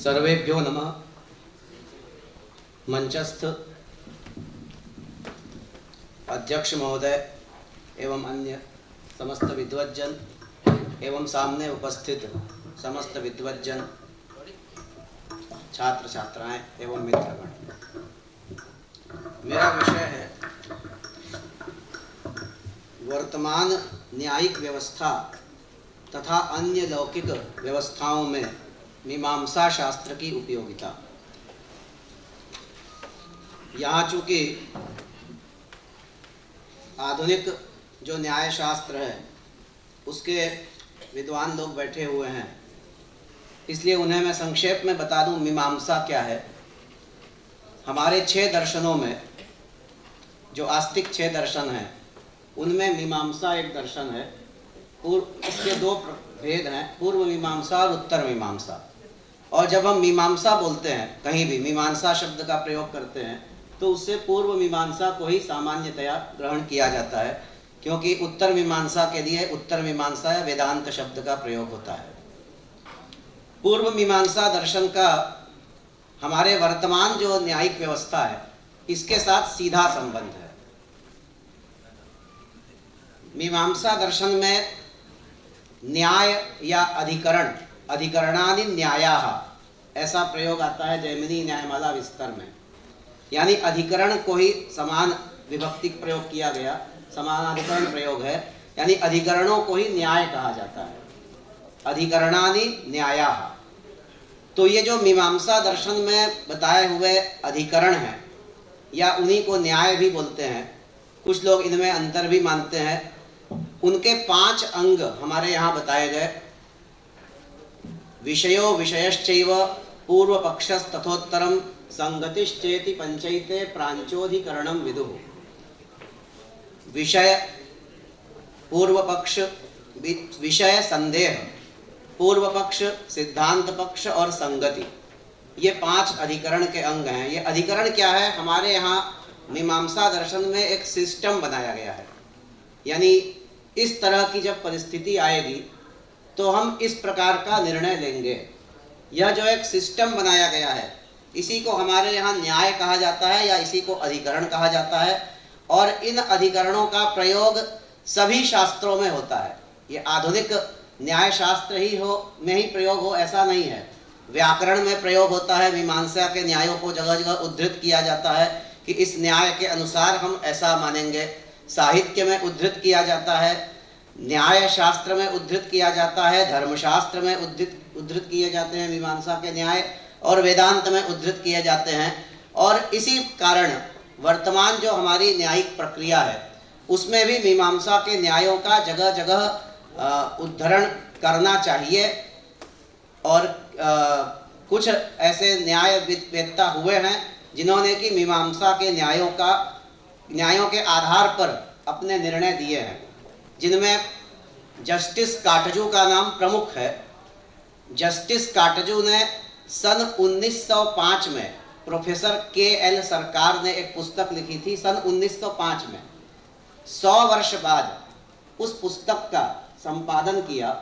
सर्वेभ्यो नमः। मंचस्थ अध्यक्ष महोदय एवं अन्य समस्त विद्वज्जन एवं सामने उपस्थित समस्त विद्वज्जन, छात्र छात्राएं एवं मित्रगण, मेरा विषय है वर्तमान न्यायिक व्यवस्था तथा अन्य लौकिक व्यवस्थाओं में मीमांसा शास्त्र की उपयोगिता। यहाँ चूँकि आधुनिक जो न्याय शास्त्र है उसके विद्वान लोग बैठे हुए हैं, इसलिए उन्हें मैं संक्षेप में बता दूं मीमांसा क्या है। हमारे 6 दर्शनों में जो आस्तिक 6 दर्शन हैं उनमें मीमांसा एक दर्शन है। इसके 2 भेद हैं, पूर्व मीमांसा और उत्तर मीमांसा। और जब हम मीमांसा बोलते हैं, कहीं भी मीमांसा शब्द का प्रयोग करते हैं, तो उससे पूर्व मीमांसा को ही सामान्यतया ग्रहण किया जाता है, क्योंकि उत्तर मीमांसा के लिए उत्तर मीमांसा या वेदांत शब्द का प्रयोग होता है। पूर्व मीमांसा दर्शन का हमारे वर्तमान जो न्यायिक व्यवस्था है इसके साथ सीधा संबंध है। मीमांसा दर्शन में न्याय या अधिकरण, अधिकरणानि न्यायाः, ऐसा प्रयोग आता है जैमिनी न्यायमाला विस्तर में। यानी अधिकरण को ही समान विभक्ति प्रयोग किया गया, समानाधिकरण प्रयोग है, यानी अधिकरणों को ही न्याय कहा जाता है। अधिकरणानि न्यायाः। तो ये जो मीमांसा दर्शन में बताए हुए अधिकरण हैं या उन्हीं को न्याय भी बोलते हैं, कुछ लोग इनमें अंतर भी मानते हैं। उनके 5 अंग हमारे यहाँ बताए गए। विषयो विषयश्चैव पूर्व पक्षस्तथोत्तरम संगतिश्चेति पंचैते प्रांचोधिकरणम विदुः। विषय, पूर्व पक्ष, विषय संदेह, पूर्व पक्ष, सिद्धांत पक्ष और संगति, ये 5 अधिकरण के अंग हैं। ये अधिकरण क्या है? हमारे यहाँ मीमांसा दर्शन में एक सिस्टम बनाया गया है। यानी इस तरह की जब परिस्थिति आएगी तो हम इस प्रकार का निर्णय लेंगे। यह जो एक सिस्टम बनाया गया है इसी को हमारे यहाँ न्याय कहा जाता है या इसी को अधिकरण कहा जाता है। और इन अधिकरणों का प्रयोग सभी शास्त्रों में होता है। ये आधुनिक न्याय शास्त्र ही में ही प्रयोग हो ऐसा नहीं है। व्याकरण में प्रयोग होता है, मीमांसा के न्यायों को जगह जगह उद्धृत किया जाता है कि इस न्याय के अनुसार हम ऐसा मानेंगे। साहित्य में उद्धृत किया जाता है, न्याय शास्त्र में उद्धृत किया जाता है, धर्मशास्त्र में उद्धृत किए जाते हैं मीमांसा के न्याय, और वेदांत में उद्धृत किए जाते हैं। और इसी कारण वर्तमान जो हमारी न्यायिक प्रक्रिया है उसमें भी मीमांसा के न्यायों का जगह जगह उद्धरण करना चाहिए। और कुछ ऐसे न्यायवेत्ता हुए हैं जिन्होंने कि मीमांसा के न्यायों के आधार पर अपने निर्णय दिए हैं, जिनमें जस्टिस काटजू का नाम प्रमुख है। जस्टिस काटजू ने सन 1905 में, प्रोफेसर के.एल. सरकार ने एक पुस्तक लिखी थी सन 1905 में। 100 वर्ष बाद उस पुस्तक का संपादन किया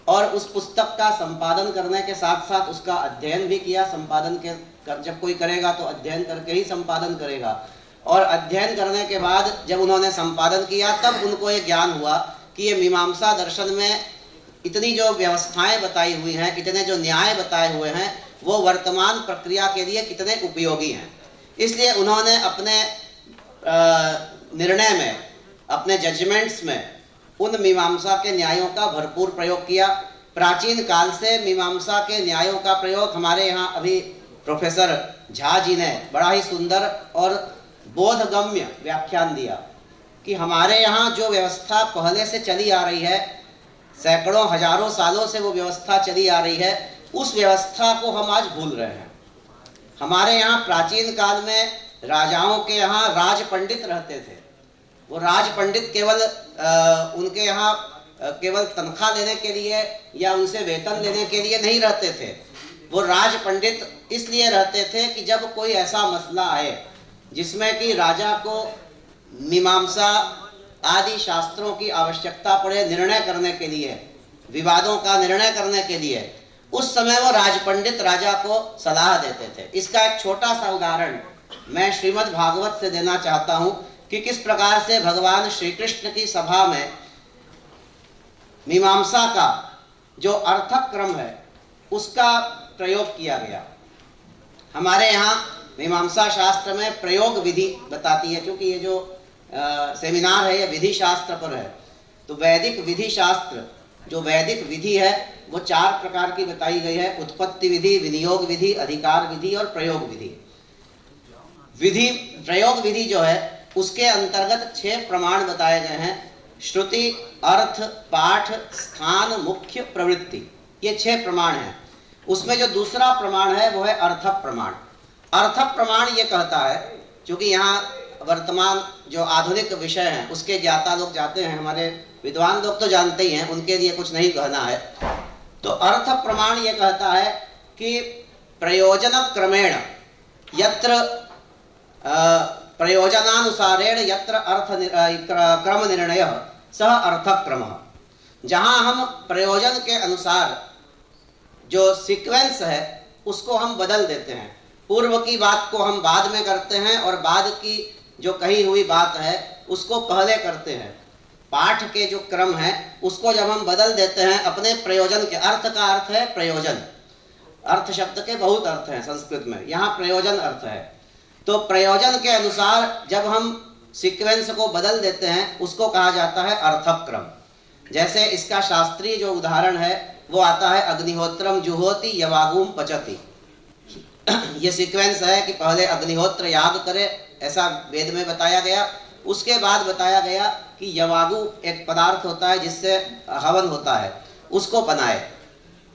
और उस पुस्तक का संपादन करने के साथ साथ उसका अध्ययन भी किया। संपादन के जब कोई करेगा तो अध्ययन करके ही संपादन करेगा। और अध्ययन करने के बाद जब उन्होंने संपादन किया तब उनको ये ज्ञान हुआ कि ये मीमांसा दर्शन में इतनी जो व्यवस्थाएं बताई हुई हैं, इतने जो न्याय बताए हुए हैं, वो वर्तमान प्रक्रिया के लिए कितने उपयोगी हैं। इसलिए उन्होंने अपने निर्णय में, अपने जजमेंट्स में उन मीमांसा के न्यायों का भरपूर प्रयोग किया। प्राचीन काल से मीमांसा के न्यायों का प्रयोग हमारे यहाँ अभी प्रोफेसर झा जी ने बड़ा ही सुंदर और बोधगम्य व्याख्यान दिया कि हमारे यहाँ जो व्यवस्था पहले से चली आ रही है, सैकड़ों हजारों सालों से वो व्यवस्था चली आ रही है, उस व्यवस्था को हम आज भूल रहे हैं। हमारे यहाँ प्राचीन काल में राजाओं के यहाँ राज पंडित रहते थे। वो राज पंडित केवल उनके यहाँ केवल तनख्वाह लेने के लिए या उनसे वेतन लेने के लिए नहीं रहते थे। वो राज पंडित इसलिए रहते थे कि जब कोई ऐसा मसला आए जिसमें कि राजा को मीमांसा आदि शास्त्रों की आवश्यकता पड़े निर्णय करने के लिए, विवादों का निर्णय करने के लिए, उस समय वो राजपंडित राजा को सलाह देते थे। इसका एक छोटा सा उदाहरण मैं श्रीमद् भागवत से देना चाहता हूं कि किस प्रकार से भगवान श्री कृष्ण की सभा में मीमांसा का जो अर्थक क्रम है उसका प्रयोग किया गया। हमारे यहाँ मीमांसा शास्त्र में प्रयोग विधि बताती है, क्योंकि ये जो सेमिनार है ये विधि शास्त्र पर है, तो वैदिक विधि शास्त्र जो वैदिक विधि है वो 4 प्रकार की बताई गई है। उत्पत्ति विधि, विनियोग विधि, अधिकार विधि और प्रयोग विधि। विधि प्रयोग विधि जो है उसके अंतर्गत 6 प्रमाण बताए गए हैं। श्रुति, अर्थ, पाठ, स्थान, मुख्य, प्रवृत्ति, ये 6 प्रमाण हैं। उसमें जो दूसरा प्रमाण है वो है अर्थक प्रमाण। अर्थक प्रमाण ये कहता है, क्योंकि यहाँ वर्तमान जो आधुनिक विषय हैं उसके ज्ञाता लोग जाते हैं, हमारे विद्वान लोग तो जानते ही हैं, उनके लिए कुछ नहीं कहना है। तो अर्थक प्रमाण ये कहता है कि प्रयोजन क्रमेण यत्र प्रयोजनानुसारेण यत्र अर्थ क्रम निर्णय सह अर्थक क्रम। जहाँ हम प्रयोजन के अनुसार जो सीक्वेंस है उसको हम बदल देते हैं। पूर्व की बात को हम बाद में करते हैं और बाद की जो कही हुई बात है उसको पहले करते हैं। पाठ के जो क्रम है उसको जब हम बदल देते हैं अपने प्रयोजन के, अर्थ का अर्थ है प्रयोजन, अर्थ शब्द के बहुत अर्थ हैं संस्कृत में, यहाँ प्रयोजन अर्थ है। तो प्रयोजन के अनुसार जब हम सीक्वेंस को बदल देते हैं उसको कहा जाता है अर्थक क्रम। जैसे इसका शास्त्रीय जो उदाहरण है वो आता है अग्निहोत्रम जुहोति यवागुम पचति। ये सीक्वेंस है कि पहले अग्निहोत्र याग करे, ऐसा वेद में बताया गया। उसके बाद बताया गया कि यवागु एक पदार्थ होता है जिससे हवन होता है, उसको बनाए।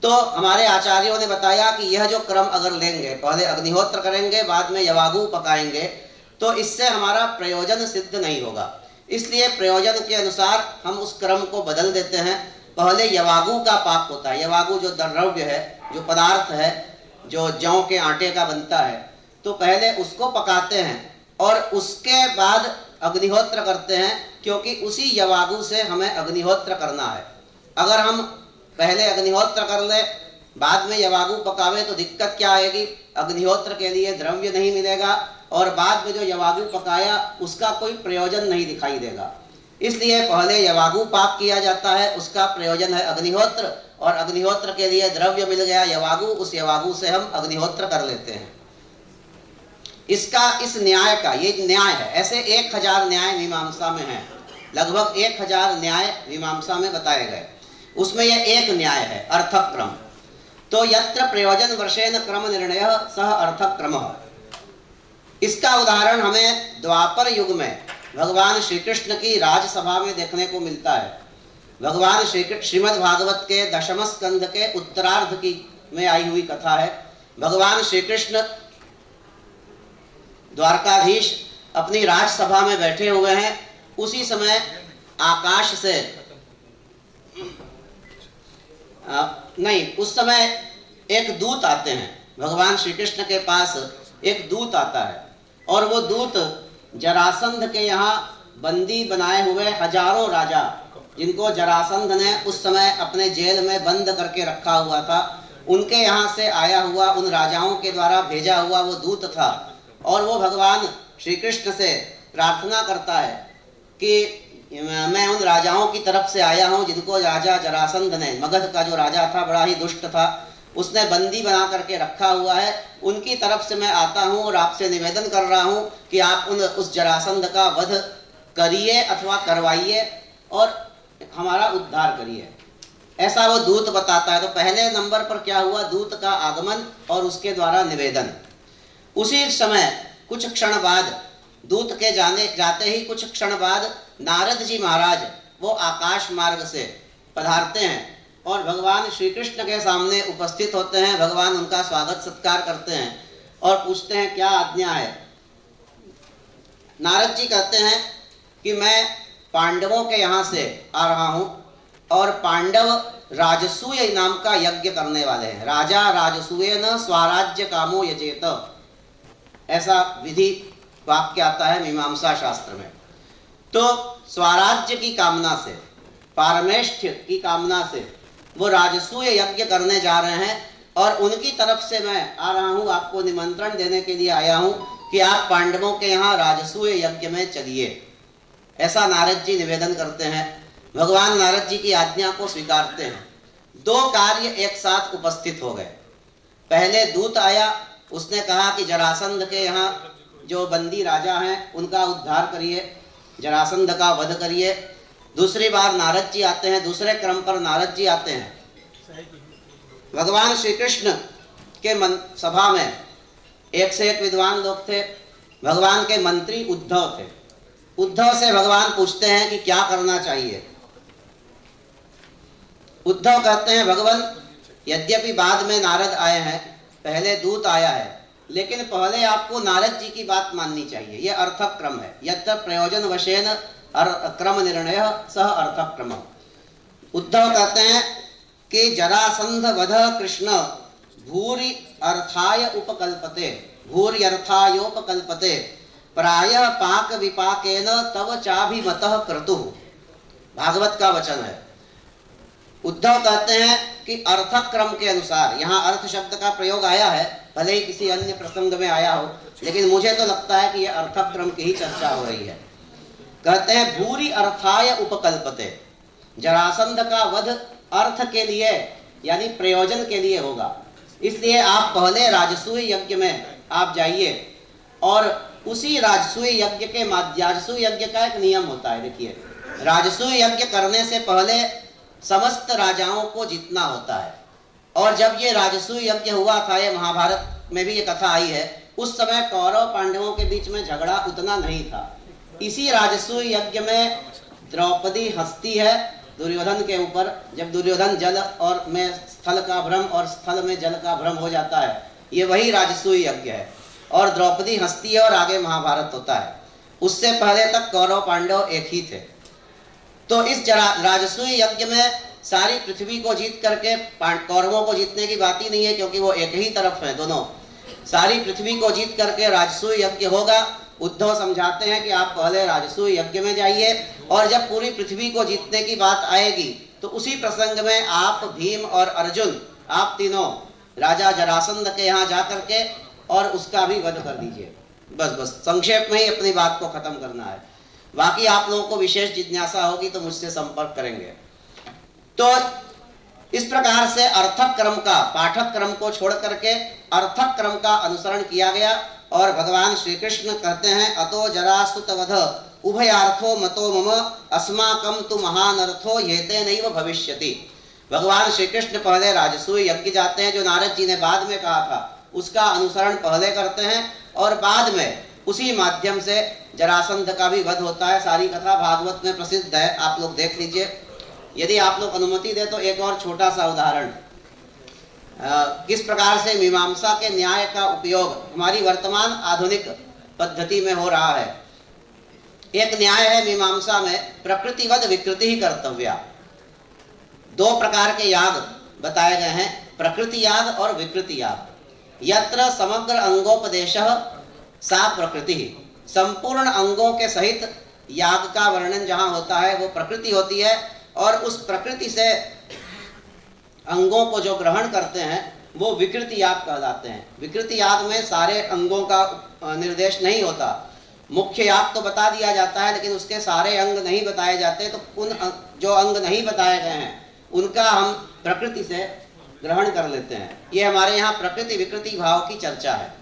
तो हमारे आचार्यों ने बताया कि यह जो क्रम अगर लेंगे, पहले अग्निहोत्र करेंगे बाद में यवागु पकाएंगे, तो इससे हमारा प्रयोजन सिद्ध नहीं होगा। इसलिए प्रयोजन के अनुसार हम उस क्रम को बदल देते हैं। पहले यवागु का पाक होता है। यवागु जो द्रव्य है, जो पदार्थ है, जो जौ के आटे का बनता है, तो पहले उसको पकाते हैं और उसके बाद अग्निहोत्र करते हैं, क्योंकि उसी यवागु से हमें अग्निहोत्र करना है। अगर हम पहले अग्निहोत्र कर ले बाद में यवागु पकावे तो दिक्कत क्या आएगी, अग्निहोत्र के लिए द्रव्य नहीं मिलेगा और बाद में जो यवागु पकाया उसका कोई प्रयोजन नहीं दिखाई देगा। इसलिए पहले यवागु पाक किया जाता है, उसका प्रयोजन है अग्निहोत्र, और अग्निहोत्र के लिए द्रव्य मिल गया यवागु, उस यवागु से हम अग्निहोत्र कर लेते हैं। इसका इस न्याय का ये न्याय है। ऐसे 1000 न्याय मीमांसा में हैं, लगभग 1000 न्याय मीमांसा में बताए गए। उसमें यह एक न्याय है अर्थक क्रम। तो यत्र प्रयोजन वर्षेण क्रम निर्णय सह अर्थक क्रम। इसका उदाहरण हमें द्वापर युग में भगवान श्री कृष्ण की राजसभा में देखने को मिलता है। भगवान श्रीमद् भागवत के 10वें स्कंध के उत्तरार्ध की में आई हुई कथा है। भगवान श्री कृष्ण द्वारकाधीश अपनी राजसभा में बैठे हुए हैं। उसी समय आकाश से उस समय एक दूत आते हैं। भगवान श्री कृष्ण के पास एक दूत आता है और वो दूत जरासंध के यहाँ बंदी बनाए हुए हजारों राजा, जिनको जरासंध ने उस समय अपने जेल में बंद करके रखा हुआ था, उनके यहाँ से आया हुआ, उन राजाओं के द्वारा भेजा हुआ वो दूत था। और वो भगवान श्री कृष्ण से प्रार्थना करता है कि मैं उन राजाओं की तरफ से आया हूँ जिनको राजा जरासंध ने, मगध का जो राजा था, बड़ा ही दुष्ट था, उसने बंदी बना करके रखा हुआ है। उनकी तरफ से मैं आता हूँ और आपसे निवेदन कर रहा हूँ कि आप उस जरासंध का वध करिए अथवा करवाइए और हमारा उद्धार करिए। ऐसा वो दूत बताता है। तो पहले नंबर पर क्या हुआ, दूत का आगमन और उसके द्वारा निवेदन। उसी समय कुछ क्षण बाद, दूत के जाते ही कुछ क्षण बाद नारद जी महाराज वो आकाश मार्ग से पधारते हैं और भगवान श्री कृष्ण के सामने उपस्थित होते हैं। भगवान उनका स्वागत सत्कार करते हैं और पूछते हैं क्या आज्ञा है। नारद जी कहते हैं कि मैं पांडवों के यहाँ से आ रहा हूँ और पांडव राजसूय नाम का यज्ञ करने वाले हैं। राजा राजसूयेन स्वराज्य कामो यजेत, ऐसा विधि वाक्य आता है मीमांसा शास्त्र में। तो स्वराज्य की कामना से, पारमेष्ठ्य की कामना से वो राजसूय यज्ञ करने जा रहे हैं और उनकी तरफ से मैं आ रहा हूँ, आपको निमंत्रण देने के लिए आया हूँ कि आप पांडवों के यहाँ राजसूय यज्ञ में चलिए। ऐसा नारद जी निवेदन करते हैं। भगवान नारद जी की आज्ञा को स्वीकारते हैं। दो कार्य एक साथ उपस्थित हो गए। पहले दूत आया, उसने कहा कि जरासंध के यहाँ जो बंदी राजा हैं उनका उद्धार करिए, जरासंध का वध करिए। दूसरी बार नारद जी आते हैं, दूसरे क्रम पर नारद जी आते हैं। भगवान श्री कृष्ण के सभा में एक से एक विद्वान लोग थे। भगवान के मंत्री उद्धव थे। उद्धव से भगवान पूछते हैं कि क्या करना चाहिए। उद्धव कहते हैं, भगवान यद्यपि बाद में नारद आए हैं, पहले दूत आया है, लेकिन पहले आपको नारद जी की बात माननी चाहिए। यह अर्थक क्रम है। यत्र प्रयोजन वशेन क्रम निर्णय सह अर्थक क्रम। उद्धव कहते हैं कि जरासंध वध कृष्ण भूरि अर्थाय उपकल्पते, भूरि अर्थायोपकल्पते, प्रायः पाक विपाकेन तव चाभिमतः क्रतुः। भागवत का वचन है। उद्धव कहते हैं कि अर्थक क्रम के अनुसार, यहाँ अर्थ शब्द का प्रयोग आया है, भले ही किसी अन्य प्रसंग में आया हो, लेकिन मुझे तो लगता है कि यह अर्थक क्रम की ही चर्चा हो रही है। कहते हैं भूरि अर्थाय उपकल्पते, जरासंध का वध अर्थ के लिए यानी प्रयोजन के लिए होगा, इसलिए आप पहले राजसूय यज्ञ में आप जाइए। और उसी राजसूय यज्ञ के राजसूय यज्ञ का एक नियम होता है। देखिए, राजसूय यज्ञ करने से पहले समस्त राजाओं को जीतना होता है। और जब ये राजसूय यज्ञ हुआ था, ये महाभारत में भी ये कथा आई है, उस समय कौरव पांडवों के बीच में झगड़ा उतना नहीं था। इसी राजसूय यज्ञ में द्रौपदी हंसती है दुर्योधन के ऊपर। जब दुर्योधन जल और में स्थल का भ्रम और स्थल में जल का भ्रम हो जाता है, ये वही राजसूय यज्ञ है। और द्रौपदी हंसती है और आगे महाभारत होता है। उससे पहले तक कौरव पांडव एक ही थे। तो इस राजसूय यज्ञ में सारी पृथ्वी को जीत करके, कौरवों को जीतने की बात ही नहीं है क्योंकि वो एक ही तरफ है दोनों, सारी पृथ्वी को जीत करके राजसूय यज्ञ होगा। उद्धव समझाते हैं कि आप पहले राजसूय यज्ञ में जाइए और जब पूरी पृथ्वी को जीतने की बात आएगी तो उसी प्रसंग में आप भीम और अर्जुन, आप तीनों राजा जरासंध के यहाँ जा करके और उसका भी वध कर दीजिए। बस संक्षेप में ही अपनी बात को खत्म करना है। बाकी आप लोगों को विशेष जिज्ञासा होगी तो मुझसे संपर्क करेंगे। तो इस प्रकार से अर्थक क्रम का, पाठक क्रम को छोड़ करके अर्थक क्रम का अनुसरण किया गया। और भगवान श्री कृष्ण कहते हैं, अतो जरासुत वध उभयार्थो मतो मम अस्माकं तु महानर्थो येते नैव भविष्यति। भगवान श्री कृष्ण पहले राजसूय यज्ञ जाते हैं, जो नारद जी ने बाद में कहा था, उसका अनुसरण पहले करते हैं और बाद में उसी माध्यम से जरासंध का भी वध होता है। सारी कथा भागवत में प्रसिद्ध है, आप लोग देख लीजिए। यदि आप लोग अनुमति दे तो एक और छोटा सा उदाहरण, किस प्रकार से मीमांसा के न्याय का उपयोग हमारी वर्तमान आधुनिक पद्धति में हो रहा है। एक न्याय है मीमांसा में, प्रकृतिवद विकृति ही कर्तव्या। दो प्रकार के याग बताए गए हैं, प्रकृति याग और विकृति याग। यत्र समग्र अंगोपदेशः सा प्रकृति, संपूर्ण अंगों के सहित याग का वर्णन जहाँ होता है वो प्रकृति होती है। और उस प्रकृति से अंगों को जो ग्रहण करते हैं वो विकृति याग कहलाते हैं। विकृति याग में सारे अंगों का निर्देश नहीं होता, मुख्य याग तो बता दिया जाता है लेकिन उसके सारे अंग नहीं बताए जाते। तो उन जो अंग नहीं बताए गए हैं उनका हम प्रकृति से ग्रहण कर लेते हैं। ये हमारे यहाँ प्रकृति विकृति भाव की चर्चा है।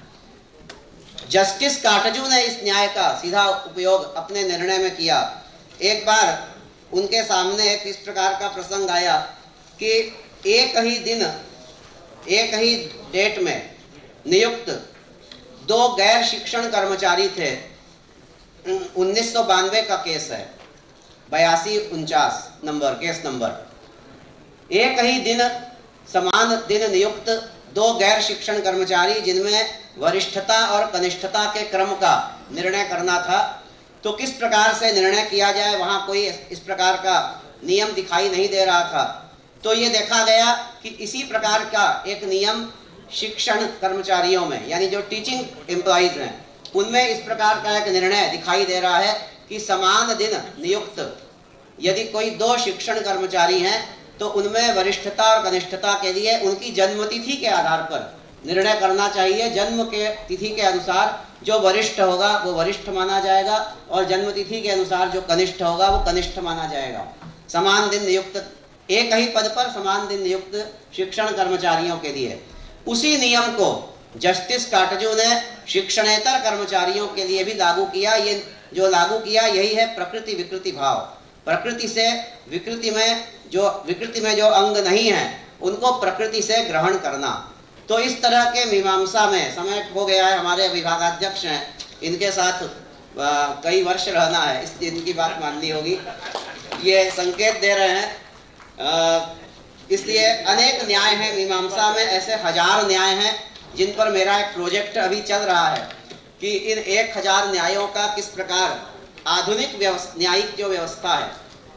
जस्टिस काटजू ने इस न्याय का सीधा उपयोग अपने निर्णय में किया। एक बार उनके सामने एक इस प्रकार का प्रसंग आया कि एक ही दिन, एक ही डेट में नियुक्त दो गैर शिक्षण कर्मचारी थे। 1992 का केस है, 8249 नंबर, केस नंबर। एक ही दिन, समान दिन नियुक्त दो गैर शिक्षण कर्मचारी, जिनमें वरिष्ठता और कनिष्ठता के क्रम का निर्णय करना था। तो किस प्रकार से निर्णय किया जाए, वहाँ कोई इस प्रकार का नियम दिखाई नहीं दे रहा था। तो ये देखा गया कि इसी प्रकार का एक नियम शिक्षण कर्मचारियों में, यानी जो टीचिंग एम्प्लॉइज हैं, उनमें इस प्रकार का एक निर्णय दिखाई दे रहा है कि समान दिन नियुक्त यदि कोई दो शिक्षण कर्मचारी हैं तो उनमें वरिष्ठता और कनिष्ठता के लिए उनकी जन्मतिथि के आधार पर निर्णय करना चाहिए। जन्म के तिथि के अनुसार जो वरिष्ठ होगा वो वरिष्ठ माना जाएगा और जन्मतिथि के अनुसार जो कनिष्ठ होगा वो कनिष्ठ माना जाएगा। समान दिन नियुक्त, एक ही पद पर समान दिन नियुक्त शिक्षण कर्मचारियों के लिए उसी नियम को जस्टिस काटजू ने शिक्षणेतर कर्मचारियों के लिए भी लागू किया। ये जो लागू किया यही है प्रकृति विकृति भाव। प्रकृति से विकृति में जो अंग नहीं है उनको प्रकृति से ग्रहण करना। तो इस तरह के मीमांसा में समय हो गया है। हमारे विभागाध्यक्ष हैं, इनके साथ कई वर्ष रहना है, इसलिए इनकी बात माननी होगी। ये संकेत दे रहे हैं, इसलिए अनेक न्याय हैं मीमांसा में, ऐसे 1000 न्याय हैं जिन पर मेरा एक प्रोजेक्ट अभी चल रहा है कि इन 1000 न्यायों का किस प्रकार आधुनिक न्यायिक जो व्यवस्था है,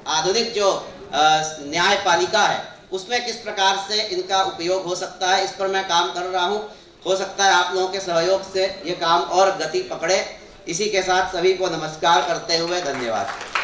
आधुनिक जो न्यायपालिका है, उसमें किस प्रकार से इनका उपयोग हो सकता है, इस पर मैं काम कर रहा हूँ। हो सकता है आप लोगों के सहयोग से ये काम और गति पकड़े। इसी के साथ सभी को नमस्कार करते हुए धन्यवाद।